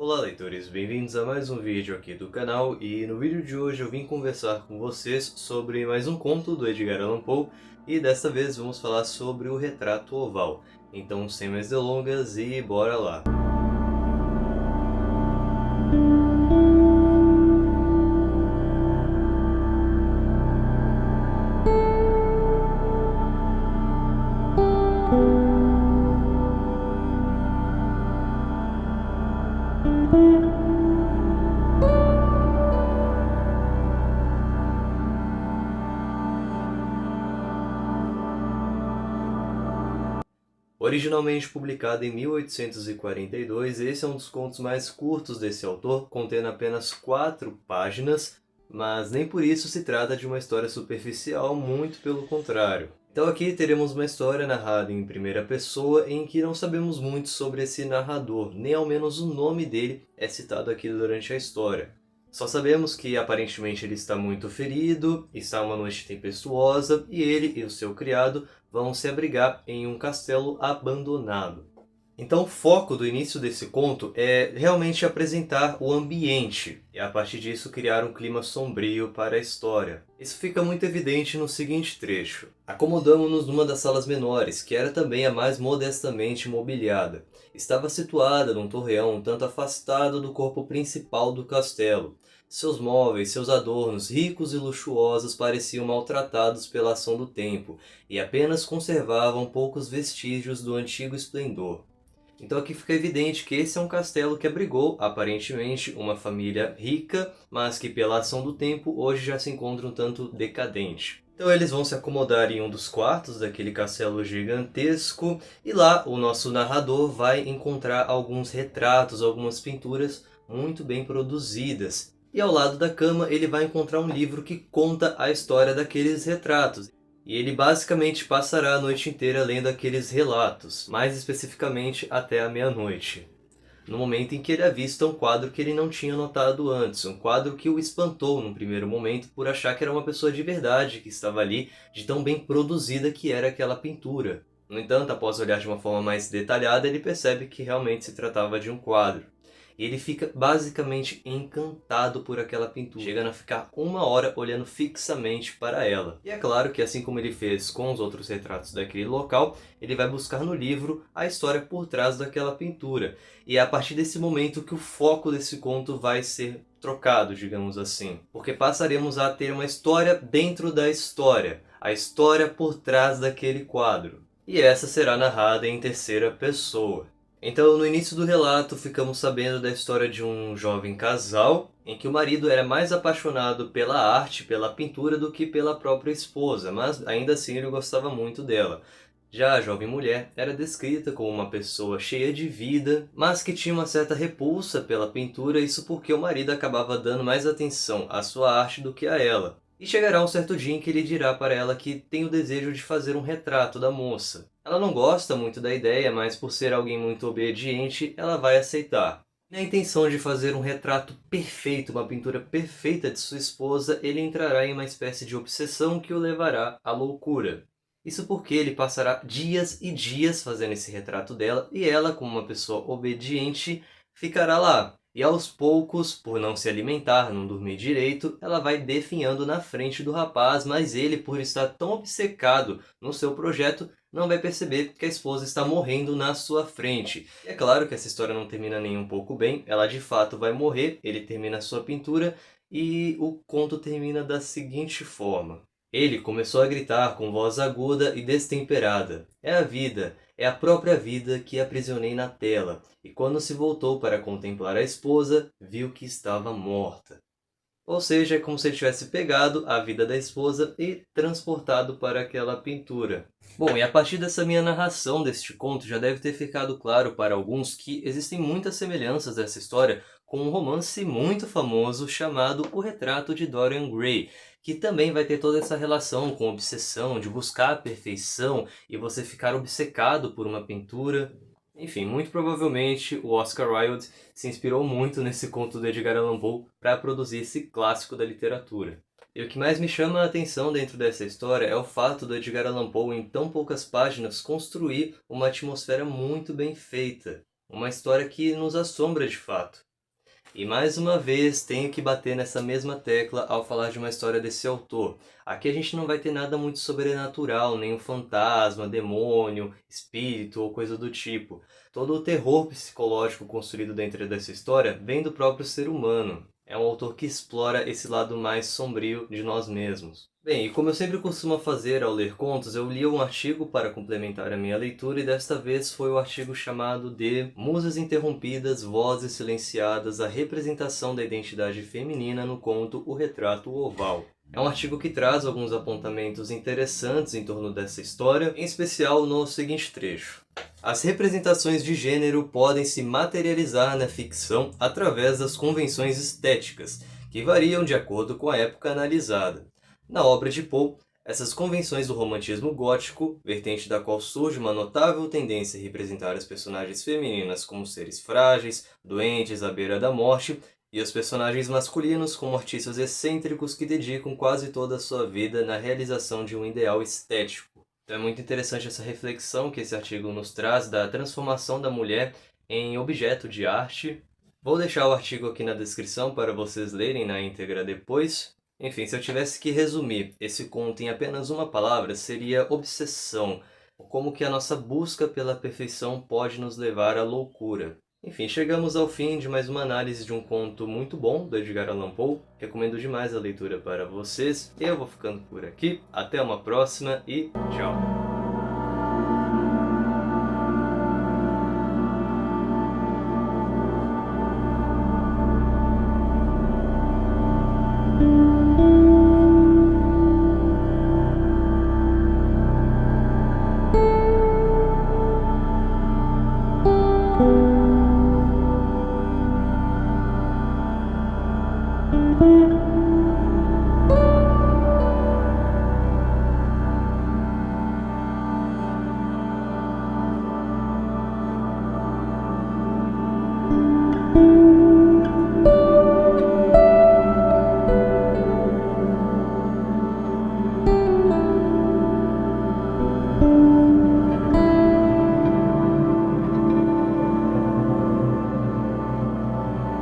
Olá leitores, bem-vindos a mais um vídeo aqui do canal e no vídeo de hoje eu vim conversar com vocês sobre mais um conto do Edgar Allan Poe e desta vez vamos falar sobre o Retrato Oval. Então sem mais delongas e bora lá! Originalmente publicado em 1842, esse é um dos contos mais curtos desse autor, contendo apenas 4 páginas, mas nem por isso se trata de uma história superficial, muito pelo contrário. Então aqui teremos uma história narrada em primeira pessoa em que não sabemos muito sobre esse narrador, nem ao menos o nome dele é citado aqui durante a história. Só sabemos que aparentemente ele está muito ferido, está uma noite tempestuosa e ele e o seu criado vão se abrigar em um castelo abandonado. Então o foco do início desse conto é realmente apresentar o ambiente e a partir disso criar um clima sombrio para a história. Isso fica muito evidente no seguinte trecho. Acomodamo-nos numa das salas menores, que era também a mais modestamente mobiliada. Estava situada num torreão um tanto afastado do corpo principal do castelo. Seus móveis, seus adornos ricos e luxuosos pareciam maltratados pela ação do tempo e apenas conservavam poucos vestígios do antigo esplendor. Então aqui fica evidente que esse é um castelo que abrigou, aparentemente, uma família rica, mas que pela ação do tempo hoje já se encontra um tanto decadente. Então eles vão se acomodar em um dos quartos daquele castelo gigantesco e lá o nosso narrador vai encontrar alguns retratos, algumas pinturas muito bem produzidas. E ao lado da cama ele vai encontrar um livro que conta a história daqueles retratos. E ele basicamente passará a noite inteira lendo aqueles relatos, mais especificamente até a meia-noite. No momento em que ele avista um quadro que ele não tinha notado antes, um quadro que o espantou num primeiro momento por achar que era uma pessoa de verdade que estava ali, de tão bem produzida que era aquela pintura. No entanto, após olhar de uma forma mais detalhada, ele percebe que realmente se tratava de um quadro. E ele fica basicamente encantado por aquela pintura, chegando a ficar 1 hora olhando fixamente para ela. E é claro que assim como ele fez com os outros retratos daquele local, ele vai buscar no livro a história por trás daquela pintura. E é a partir desse momento que o foco desse conto vai ser trocado, digamos assim. Porque passaremos a ter uma história dentro da história, a história por trás daquele quadro. E essa será narrada em terceira pessoa. Então, no início do relato, ficamos sabendo da história de um jovem casal, em que o marido era mais apaixonado pela arte, pela pintura, do que pela própria esposa, mas ainda assim ele gostava muito dela. Já a jovem mulher era descrita como uma pessoa cheia de vida, mas que tinha uma certa repulsa pela pintura, isso porque o marido acabava dando mais atenção à sua arte do que a ela. E chegará um certo dia em que ele dirá para ela que tem o desejo de fazer um retrato da moça. Ela não gosta muito da ideia, mas por ser alguém muito obediente, ela vai aceitar. Na intenção de fazer um retrato perfeito, uma pintura perfeita de sua esposa, ele entrará em uma espécie de obsessão que o levará à loucura. Isso porque ele passará dias e dias fazendo esse retrato dela, e ela, como uma pessoa obediente, ficará lá. E aos poucos, por não se alimentar, não dormir direito, ela vai definhando na frente do rapaz, mas ele, por estar tão obcecado no seu projeto, não vai perceber que a esposa está morrendo na sua frente. E é claro que essa história não termina nem um pouco bem, ela de fato vai morrer, ele termina a sua pintura e o conto termina da seguinte forma. Ele começou a gritar com voz aguda e destemperada. É a vida, é a própria vida que aprisionei na tela. E quando se voltou para contemplar a esposa, viu que estava morta. Ou seja, é como se ele tivesse pegado a vida da esposa e transportado para aquela pintura. Bom, e a partir dessa minha narração deste conto, já deve ter ficado claro para alguns que existem muitas semelhanças dessa história com um romance muito famoso chamado O Retrato de Dorian Gray, que também vai ter toda essa relação com obsessão, de buscar a perfeição e você ficar obcecado por uma pintura. Enfim, muito provavelmente o Oscar Wilde se inspirou muito nesse conto do Edgar Allan Poe para produzir esse clássico da literatura. E o que mais me chama a atenção dentro dessa história é o fato do Edgar Allan Poe, em tão poucas páginas, construir uma atmosfera muito bem feita. Uma história que nos assombra de fato. E mais uma vez, tenho que bater nessa mesma tecla ao falar de uma história desse autor. Aqui a gente não vai ter nada muito sobrenatural, nenhum fantasma, demônio, espírito ou coisa do tipo. Todo o terror psicológico construído dentro dessa história vem do próprio ser humano. É um autor que explora esse lado mais sombrio de nós mesmos. Bem, e como eu sempre costumo fazer ao ler contos, eu li um artigo para complementar a minha leitura e desta vez foi o artigo chamado de Musas Interrompidas, Vozes Silenciadas, a representação da identidade feminina no conto O Retrato Oval. É um artigo que traz alguns apontamentos interessantes em torno dessa história, em especial no seguinte trecho. As representações de gênero podem se materializar na ficção através das convenções estéticas, que variam de acordo com a época analisada. Na obra de Poe, essas convenções do romantismo gótico, vertente da qual surge uma notável tendência a representar as personagens femininas como seres frágeis, doentes à beira da morte, e os personagens masculinos como artistas excêntricos que dedicam quase toda a sua vida na realização de um ideal estético. Então é muito interessante essa reflexão que esse artigo nos traz da transformação da mulher em objeto de arte. Vou deixar o artigo aqui na descrição para vocês lerem na íntegra depois. Enfim, se eu tivesse que resumir esse conto em apenas uma palavra, seria obsessão. Como que a nossa busca pela perfeição pode nos levar à loucura. Enfim, chegamos ao fim de mais uma análise de um conto muito bom do Edgar Allan Poe. Recomendo demais a leitura para vocês. Eu vou ficando por aqui. Até uma próxima e tchau!